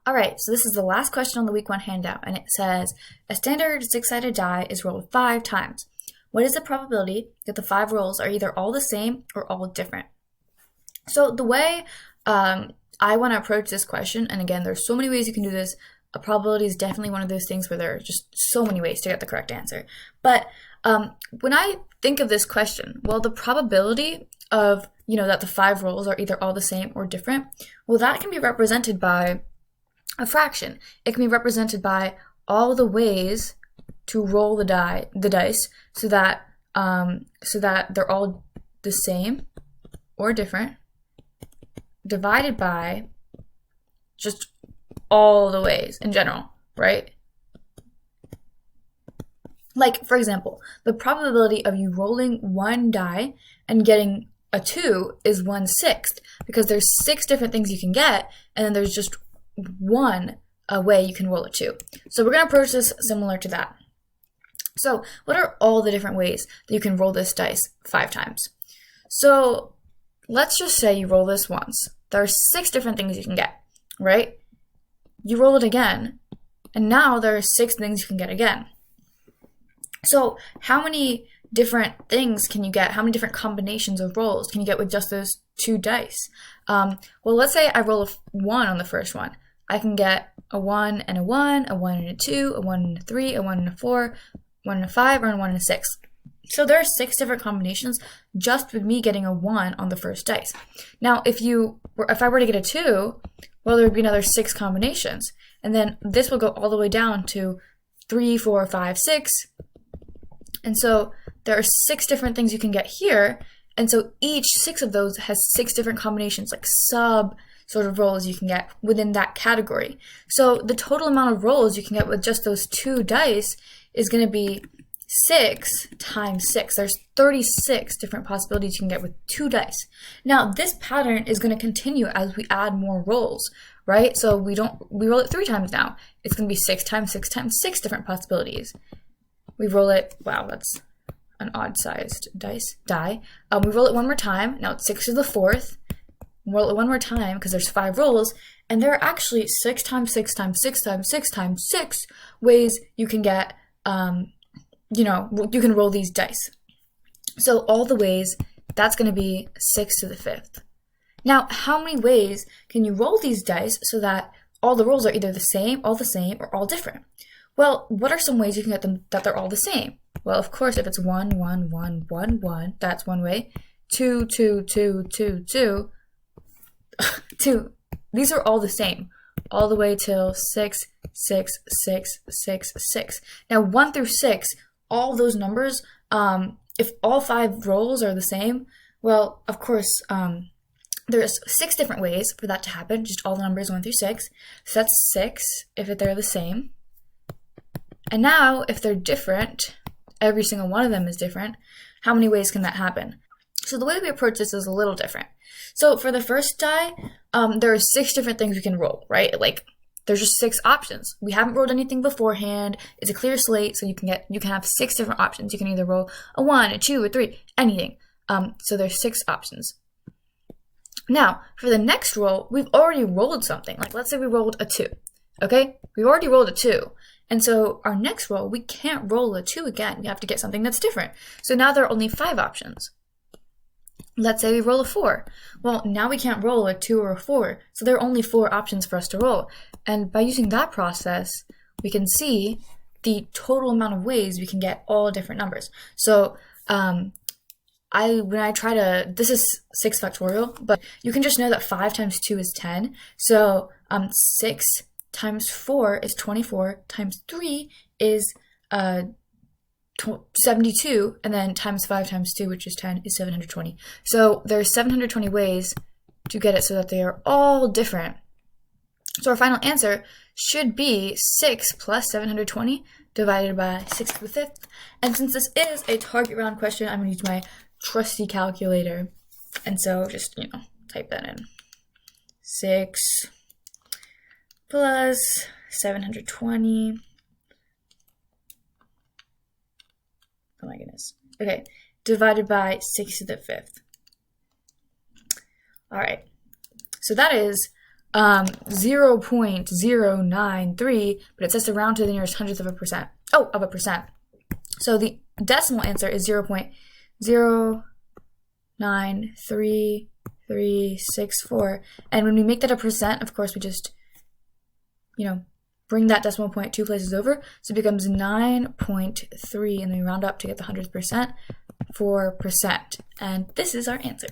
All right, so this is the last question on the week 1 handout, and it says, a standard 6-sided die is rolled 5 times. What is the probability that the 5 rolls are either all the same or all different? So the way I want to approach this question, and again, there's so many ways you can do this. A probability is definitely one of those things where there are just so many ways to get the correct answer. But when I think of this question, well, the probability of, that the 5 rolls are either all the same or different, well, that can be represented by a fraction. It can be represented by all the ways to roll the dice so that they're all the same or different, divided by just all the ways in general, right? Like, for example, the probability of you rolling 1 die and getting a 2 is 1/6, because there's 6 different things you can get, and then there's just one way you can roll a 2. So we're going to approach this similar to that. So what are all the different ways that you can roll this dice 5 times? So let's just say you roll this once. There are 6 different things you can get, right? You roll it again, and now there are 6 things you can get again. So how many different things can you get? How many different combinations of rolls can you get with just those 2 dice? Well, let's say I roll a 1 on the first one. I can get a 1 and a 1, a 1 and a 2, a 1 and a 3, a 1 and a 4, 1 and a 5, or a 1 and a 6. So there are 6 different combinations just with me getting a 1 on the first dice. Now, if I were to get a 2, well, there would be another 6 combinations. And then this will go all the way down to 3, 4, 5, 6. And so there are 6 different things you can get here. And so each 6 of those has 6 different combinations, like sub sort of rolls you can get within that category. So the total amount of rolls you can get with just those 2 dice is going to be 6 times 6. There's 36 different possibilities you can get with 2 dice. Now, this pattern is going to continue as we add more rolls, right? So we roll it 3 times now. It's going to be 6 times 6 times 6 different possibilities. We roll it, wow, that's an odd-sized die. We roll it 1 more time. Now it's 6 to the 4th. Roll it 1 more time because there's 5 rolls, and there are actually 6 times 6 times 6 times 6 times 6 ways you can get, you can roll these dice. So all the ways, that's going to be 6 to the 5th. Now, how many ways can you roll these dice so that all the rolls are either the same, or all different? Well, what are some ways you can get them that they're all the same? Well, of course, if it's 1, 1, 1, 1, 1, that's one way. 2, 2, 2, 2, 2, 2. These are all the same, all the way till 6, 6, 6, 6, 6. Now, 1 through 6, all those numbers, if all 5 rolls are the same, well, of course, there's 6 different ways for that to happen, just all the numbers 1 through 6. So that's 6 if they're the same. And now, if they're different, every single one of them is different, how many ways can that happen? So the way we approach this is a little different. So for the first die, there are 6 different things we can roll, right? Like, there's just 6 options. We haven't rolled anything beforehand. It's a clear slate, so you can have 6 different options. You can either roll a 1, a 2, a 3, anything. So there's 6 options. Now, for the next roll, we've already rolled something. Like, let's say we rolled a 2, okay? We've already rolled a 2. And so our next roll, we can't roll a 2 again. We have to get something that's different. So now there are only 5 options. Let's say we roll a 4. Well, now we can't roll a 2 or a 4. So there are only 4 options for us to roll. And by using that process, we can see the total amount of ways we can get all different numbers. So this is 6 factorial, but you can just know that 5 times 2 is 10. So 6 times 4 is 24, times 3 is 72, and then times 5 times 2, which is 10, is 720. So there's 720 ways to get it so that they are all different. So our final answer should be 6 plus 720 divided by 6 to the 5th. And since this is a target round question, I'm going to use my trusty calculator. And so just, type that in. 6 plus 720. Oh my goodness. Okay, divided by 6 to the 5th. All right. So that is 0.093, but it says to round to the nearest hundredth of a percent. Oh, of a percent. So the decimal answer is 0.093364. And when we make that a percent, of course, we just, bring that decimal point 2 places over. So it becomes 9.3, and then we round up to get the 100th percent, 4%. And this is our answer.